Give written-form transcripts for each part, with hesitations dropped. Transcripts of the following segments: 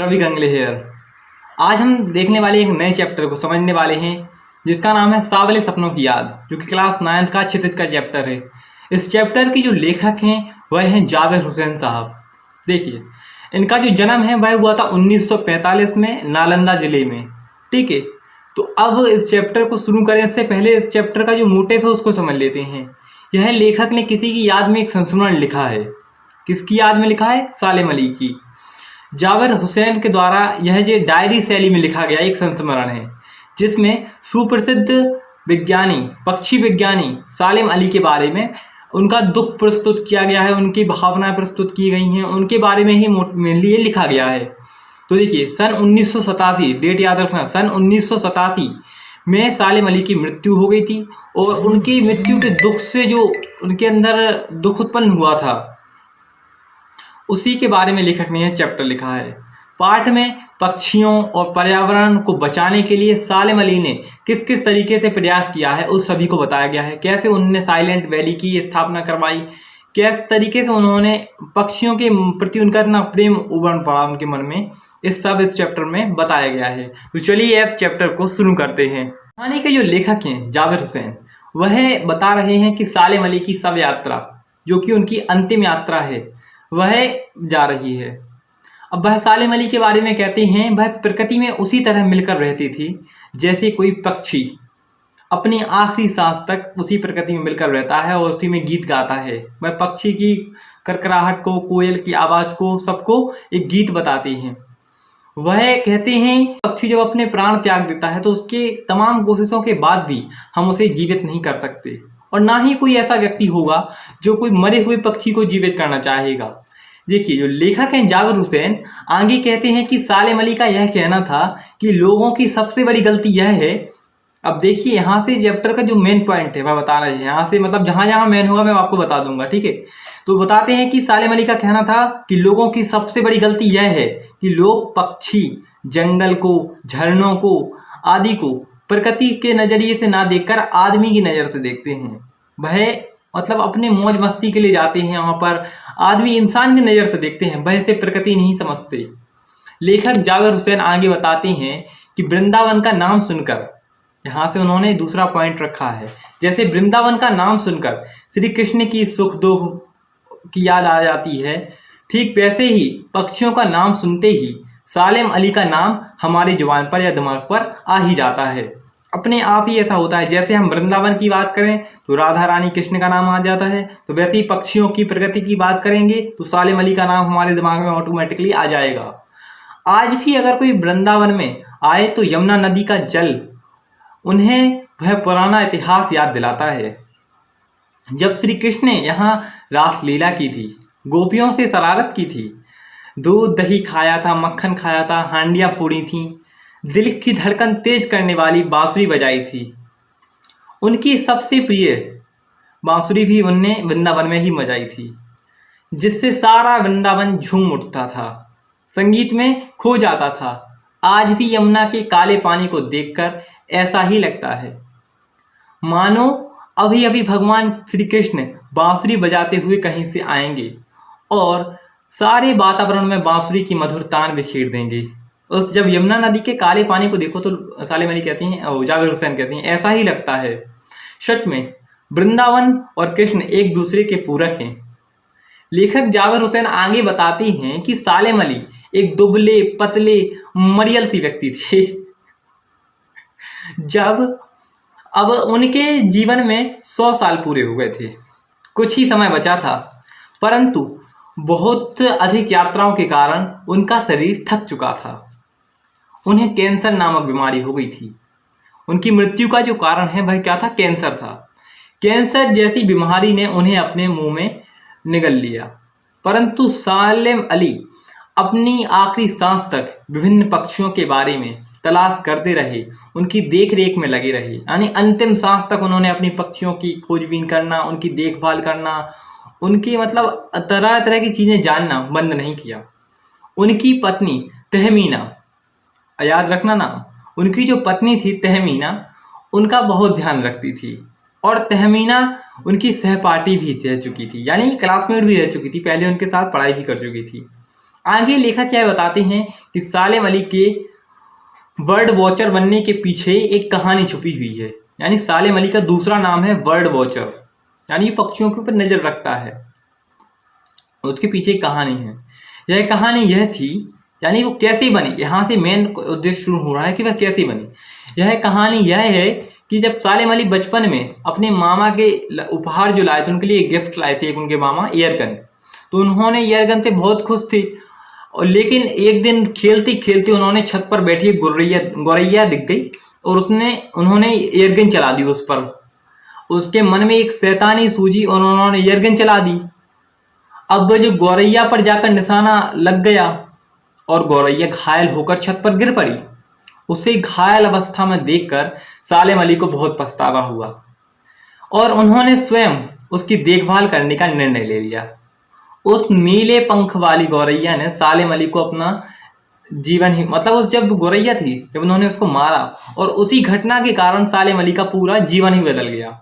Ravi गंगले hair. आज हम देखने वाले एक नए चैप्टर को समझने वाले हैं जिसका नाम है सांवले सपनों की याद, जो कि क्लास 9th का क्षितिज का चैप्टर है। इस चैप्टर के जो लेखक हैं वह हैं जावेद हुसैन साहब। देखिए, इनका जो जन्म है वह हुआ था 1945 में नालंदा जिले में। ठीक है, तो अब इस चैप्टर को शुरू करें इससे पहले इस चैप्टर का जो मोटिव है उसको समझ लेते हैं। यह लेखक ने किसी की याद में एक संस्मरण लिखा है। किसकी याद में लिखा है? सालेम अली की। जावेद हुसैन के द्वारा यह जो डायरी शैली में लिखा गया एक संस्मरण है, जिसमें सुप्रसिद्ध विज्ञानी, पक्षी विज्ञानी सालेम अली के बारे में उनका दुख प्रस्तुत किया गया है, उनकी भावनाएं प्रस्तुत की गई हैं, उनके बारे में ही मेनली ये लिखा गया है। तो देखिए, सन 1987, डेट याद रखना, सन 1987 में सालेम अली की मृत्यु हो गई थी और उनकी मृत्यु के दुख से जो उनके अंदर दुख उत्पन्न हुआ था उसी के बारे में लेखक ने यह चैप्टर लिखा है। पाठ में पक्षियों और पर्यावरण को बचाने के लिए सालेम अली ने किस किस तरीके से प्रयास किया है उस सभी को बताया गया है। कैसे उन्होंने साइलेंट वैली की स्थापना करवाई, किस तरीके से उन्होंने पक्षियों के प्रति उनका इतना प्रेम उमड़ पड़ा उनके मन में, इस चैप्टर में बताया गया है। तो चलिए अब चैप्टर को शुरू करते हैं। कहानी के जो लेखक हैं जावेद हुसैन, वह बता रहे हैं कि सालेम अली की शव यात्रा, जो कि उनकी अंतिम यात्रा है, वह जा रही है। अब वह सालेम अली के बारे में कहते हैं, वह प्रकृति में उसी तरह मिलकर रहती थी जैसे कोई पक्षी अपनी आखिरी सांस तक उसी प्रकृति में मिलकर रहता है और उसी में गीत गाता है। वह पक्षी की करकराहट को, कोयल की आवाज़ को, सबको एक गीत बताती हैं। वह कहते हैं पक्षी जब अपने प्राण त्याग देता है तो उसके तमाम कोशिशों के बाद भी हम उसे जीवित नहीं कर सकते, और ना ही कोई ऐसा व्यक्ति होगा जो कोई मरे हुए पक्षी को जीवित करना चाहेगा। देखिए, जो लेखक हैं जावेद हुसैन आगे कहते हैं कि सालेम अली का यह कहना था कि लोगों की सबसे बड़ी गलती यह है। अब देखिए, यहाँ से चैप्टर का जो मेन पॉइंट है वह बता रहे हैं। यहाँ से मतलब जहाँ जहाँ मेन होगा मैं आपको बता दूंगा। ठीक है, तो बताते हैं कि सालेम अली का कहना था कि लोगों की सबसे बड़ी गलती यह है कि लोग पक्षी, जंगल को, झरनों को आदि को प्रकृति के नज़रिए से ना देखकर आदमी की नज़र से देखते हैं। वह मतलब अपने मौज मस्ती के लिए जाते हैं, वहाँ पर आदमी इंसान की नज़र से देखते हैं, वह इसे प्रकृति नहीं समझते। लेखक जावेद हुसैन आगे बताते हैं कि वृंदावन का नाम सुनकर, यहाँ से उन्होंने दूसरा पॉइंट रखा है, जैसे वृंदावन का नाम सुनकर श्री कृष्ण की सुख दुख की याद आ जाती है, ठीक वैसे ही पक्षियों का नाम सुनते ही सालेम अली का नाम हमारी जुबान पर या दिमाग पर आ ही जाता है। अपने आप ही ऐसा होता है, जैसे हम वृंदावन की बात करें तो राधा रानी कृष्ण का नाम आ जाता है, तो वैसे ही पक्षियों की प्रकृति की बात करेंगे तो सालेम अली का नाम हमारे दिमाग में ऑटोमेटिकली आ जाएगा। आज भी अगर कोई वृंदावन में आए तो यमुना नदी का जल उन्हें वह पुराना इतिहास याद दिलाता है, जब श्री कृष्ण ने यहाँ रासलीला की थी, गोपियों से शरारत की थी, दूध दही खाया था, मक्खन खाया था, हांडियाँ फोड़ी थी, दिल की धड़कन तेज करने वाली बांसुरी बजाई थी। उनकी सबसे प्रिय बांसुरी भी उनने वृंदावन में ही बजाई थी, जिससे सारा वृंदावन झूम उठता था, संगीत में खो जाता था। आज भी यमुना के काले पानी को देखकर ऐसा ही लगता है, मानो अभी अभी भगवान श्री कृष्ण बांसुरी बजाते हुए कहीं से आएंगे और सारे वातावरण में बांसुरी की मधुर तान बिखेर देंगे। उस जब यमुना नदी के काले पानी को देखो तो सालेम अली कहती हैं, जावेद हुसैन कहती हैं, ऐसा ही लगता है। सच में वृंदावन और कृष्ण एक दूसरे के पूरक हैं। लेखक जावेद हुसैन आगे बताती हैं कि सालेम अली एक दुबले पतले मरियल सी व्यक्ति थे। जब अब उनके जीवन में 100 साल पूरे हो गए थे, कुछ ही समय बचा था, परंतु बहुत अधिक यात्राओं के कारण उनका शरीर थक चुका था। उन्हें कैंसर नामक बीमारी हो गई थी। उनकी मृत्यु का जो कारण है वह क्या था? कैंसर था। कैंसर जैसी बीमारी ने उन्हें अपने मुंह में निगल लिया, परंतु सालेम अली अपनी आखिरी सांस तक विभिन्न पक्षियों के बारे में तलाश करते रहे, उनकी देख रेख में लगे रहे। यानी अंतिम सांस तक उन्होंने अपनी पक्षियों की खोजबीन करना, उनकी देखभाल करना, उनकी मतलब तरह तरह की चीज़ें जानना बंद नहीं किया। उनकी पत्नी तहमीना, याद रखना नाम, उनकी जो पत्नी थी तहमीना, उनका बहुत ध्यान रखती थी, और तहमीना उनकी सहपाठी भी रह चुकी थी, यानी क्लासमेट भी रह चुकी थी, पहले उनके साथ पढ़ाई भी कर चुकी थी। आगे लेखक क्या बताते हैं कि सालेम अली के बर्ड वॉचर बनने के पीछे एक कहानी छुपी हुई है। यानी सालेम अली का दूसरा नाम है बर्ड वॉचर, यानी पक्षियों के ऊपर नजर रखता है। उसके पीछे एक कहानी है। यह कहानी यह थी, यानी वो कैसे बनी, यहाँ से मेन उद्देश्य शुरू हो रहा है कि वह कैसे बनी। यह कहानी यह है कि जब सालेम अली बचपन में अपने मामा के उपहार जो लाए थे, उनके लिए गिफ्ट लाए थे एक उनके मामा एयरगन, तो उन्होंने एयरगन से बहुत खुश थे। और लेकिन एक दिन खेलते खेलते उन्होंने छत पर बैठी एक गौरैया दिख गई और उन्होंने एयरगन चला दी उस पर। उसके मन में एक शैतानी सूझी और उन्होंने एयरगन चला दी। अब जो गौरैया पर जाकर निशाना लग गया और गौरैया घायल होकर छत पर गिर पड़ी। उसे घायल अवस्था में देखकर सालेम अली को बहुत पछतावा हुआ और उन्होंने स्वयं उसकी देखभाल करने का निर्णय ले लिया। उस नीले पंख वाली गौरैया ने सालेम अली को अपना जीवन ही, मतलब उस जब गौरैया थी, जब उन्होंने उसको मारा, और उसी घटना के कारण सालेम अली का पूरा जीवन ही बदल गया।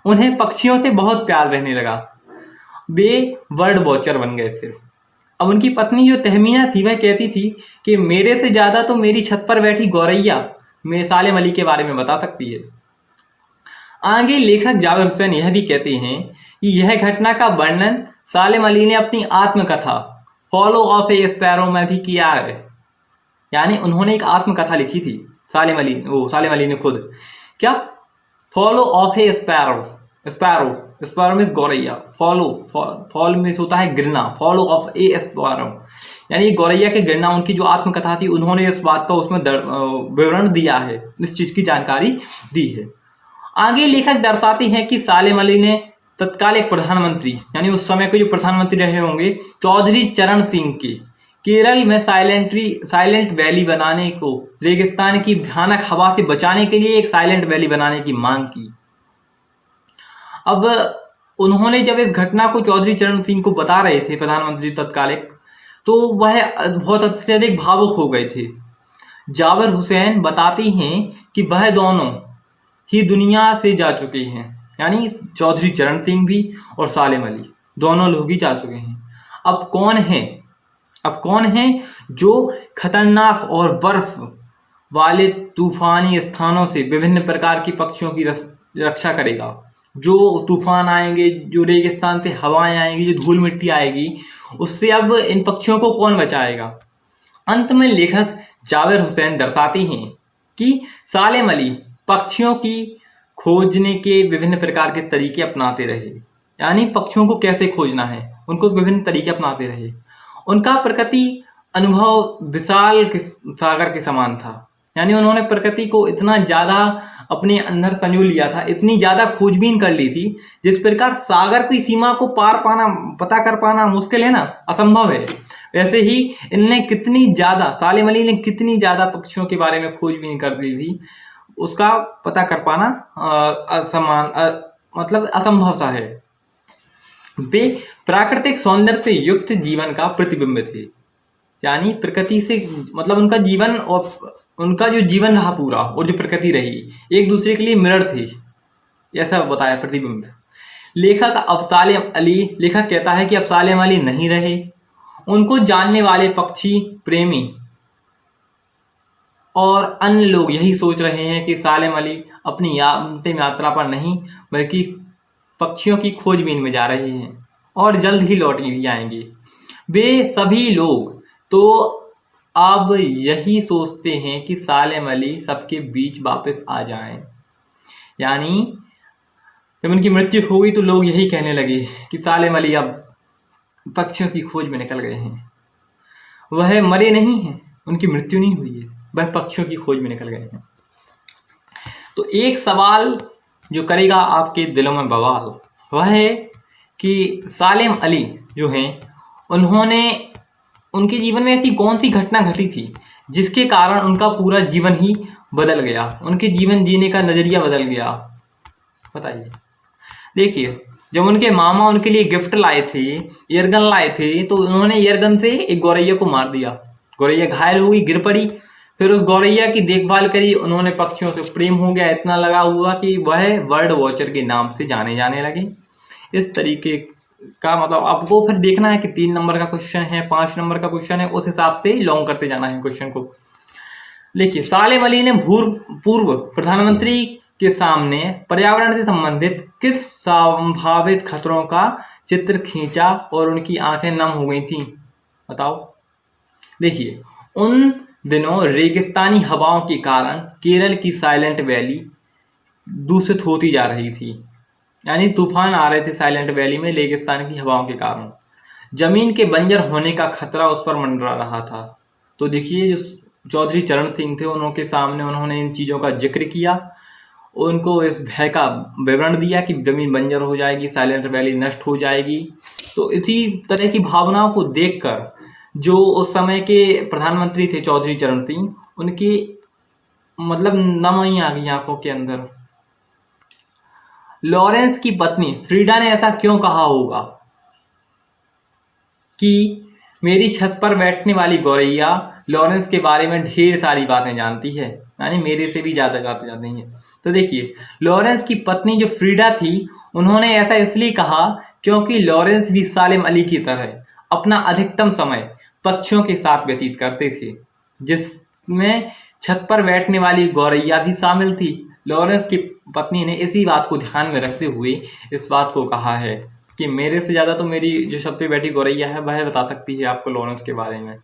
उन्हें पक्षियों से बहुत प्यार रहने लगा। वे बर्ड वॉचर बन गए फिर। अब उनकी पत्नी जो तहमीना थी वह कहती थी कि मेरे से ज़्यादा तो मेरी छत पर बैठी गौरैया में सालेम अली के बारे में बता सकती है। आगे लेखक जावेद हुसैन यह भी कहते हैं कि यह घटना का वर्णन सालेम अली ने अपनी आत्मकथा फॉलो ऑफ ए स्पैरो में भी किया है। यानी उन्होंने एक आत्मकथा लिखी थी सालेम अली ने खुद। क्या? Follow of A sparrow, sparrow means गौरैया, फॉल मीन्स होता है गिरना, फॉलो ऑफ ए स्पैरो यानी गौरैया के गिरना। उनकी जो आत्मकथा थी उन्होंने इस बात का उसमें विवरण दिया है, इस चीज़ की जानकारी दी है। आगे लेखक दर्शाते हैं कि सालेम अली ने तत्कालिक प्रधानमंत्री, यानी उस समय के जो प्रधानमंत्री रहे होंगे, चौधरी चरण सिंह के केरल में साइलेंट वैली बनाने को, रेगिस्तान की भयानक हवा से बचाने के लिए एक साइलेंट वैली बनाने की मांग की। अब उन्होंने जब इस घटना को चौधरी चरण सिंह को बता रहे थे प्रधानमंत्री तत्कालिक, तो वह बहुत अत्यधिक भावुक हो गए थे। जावेद हुसैन बताते हैं कि वह दोनों ही दुनिया से जा चुके हैं, यानी चौधरी चरण सिंह भी और सालेम अली दोनों लोग ही जा चुके हैं। अब कौन है जो खतरनाक और बर्फ वाले तूफानी स्थानों से विभिन्न प्रकार की पक्षियों की रक्षा करेगा? जो तूफान आएंगे, जो रेगिस्तान से हवाएं आएंगी, जो धूल मिट्टी आएगी, उससे अब इन पक्षियों को कौन बचाएगा? अंत में लेखक जावेद हुसैन दर्शाते हैं कि सालेम अली पक्षियों की खोजने के विभिन्न प्रकार के तरीके अपनाते रहे। यानी पक्षियों को कैसे खोजना है, उनको विभिन्न तरीके अपनाते रहे। उनका प्रकृति अनुभव विशाल सागर के समान था। यानी उन्होंने प्रकृति को इतना ज़्यादा अपने अंदर संजो लिया था, इतनी ज़्यादा खोजबीन कर ली थी, जिस प्रकार सागर की सीमा को पता कर पाना मुश्किल है ना, असंभव है, वैसे ही सालेम अली ने कितनी ज़्यादा पक्षियों के बारे में खोजबीन कर ली थी, उसका पता कर पाना मतलब असंभव सा है। वे प्राकृतिक सौंदर्य से युक्त जीवन का प्रतिबिंब थे। यानी प्रकृति से, मतलब उनका जीवन और उनका जो जीवन रहा पूरा और जो प्रकृति रही, एक दूसरे के लिए मिरर थी, ऐसा बताया, प्रतिबिंब। लेखक कहता है कि अब सालेम अली नहीं रहे। उनको जानने वाले पक्षी प्रेमी और अन्य लोग यही सोच रहे हैं कि सालेम अली अपनी अंतिम यात्रा पर नहीं बल्कि पक्षियों की खोजबीन में जा रहे हैं और जल्द ही लौट भी आएंगे। वे सभी लोग तो अब यही सोचते हैं कि सालेम अली सबके बीच वापस आ जाएं। यानी जब उनकी मृत्यु हो गई तो लोग यही कहने लगे कि सालेम अली अब पक्षियों की खोज में निकल गए हैं। वह मरे नहीं हैं, उनकी मृत्यु नहीं हुई है, वह पक्षियों की खोज में निकल गए हैं। तो एक सवाल जो करेगा आपके दिलों में बवाल, वह है कि सालेम अली जो हैं, उनके जीवन में ऐसी कौन सी घटना घटी थी जिसके कारण उनका पूरा जीवन ही बदल गया, उनके जीवन जीने का नज़रिया बदल गया? बताइए। देखिए, जब उनके मामा उनके लिए गिफ्ट लाए थे, एयरगन लाए थे, तो उन्होंने एयरगन से एक गौरैया को मार दिया। गौरैया घायल हो गई, गिर पड़ी। फिर उस गौरैया की देखभाल करी, उन्होंने पक्षियों से प्रेम हो गया, इतना लगा हुआ कि वह बर्ड वॉचर के नाम से जाने लगे। इस तरीके का मतलब आपको फिर देखना है कि 3 नंबर का क्वेश्चन है, 5 नंबर का क्वेश्चन है, उस हिसाब से लॉन्ग करते जाना है क्वेश्चन को। देखिए, सालेम अली ने पूर्व प्रधानमंत्री के सामने पर्यावरण से संबंधित किस संभावित खतरों का चित्र खींचा और उनकी आंखें नम हो गई थी? बताओ। देखिए, उन दिनों रेगिस्तानी हवाओं के कारण केरल की साइलेंट वैली दूषित होती जा रही थी, यानी तूफान आ रहे थे साइलेंट वैली में रेगिस्तान की हवाओं के कारण। जमीन के बंजर होने का खतरा उस पर मंडरा रहा था। तो देखिए, जो चौधरी चरण सिंह थे, उनके सामने उन्होंने इन चीज़ों का जिक्र किया, उनको इस भय का विवरण दिया कि जमीन बंजर हो जाएगी, साइलेंट वैली नष्ट हो जाएगी। तो इसी तरह की भावनाओं को देखकर जो उस समय के प्रधानमंत्री थे चौधरी चरण सिंह, उनकी मतलब नमी आ गई आंखों के अंदर। लॉरेंस की पत्नी फ्रीडा ने ऐसा क्यों कहा होगा कि मेरी छत पर बैठने वाली गौरैया लॉरेंस के बारे में ढेर सारी बातें जानती है, यानी मेरे से भी ज़्यादा बातें जानती है। तो देखिए, लॉरेंस की पत्नी जो फ्रीडा थी, उन्होंने ऐसा इसलिए कहा क्योंकि लॉरेंस भी सालेम अली की तरह अपना अधिकतम समय पक्षियों के साथ व्यतीत करते थे, जिसमें छत पर बैठने वाली गौरैया भी शामिल थी। लॉरेंस की पत्नी ने इसी बात को ध्यान में रखते हुए इस बात को कहा है कि मेरे से ज़्यादा तो मेरी जो छत पे बैठी गौरैया है वह बता सकती है आपको लॉरेंस के बारे में।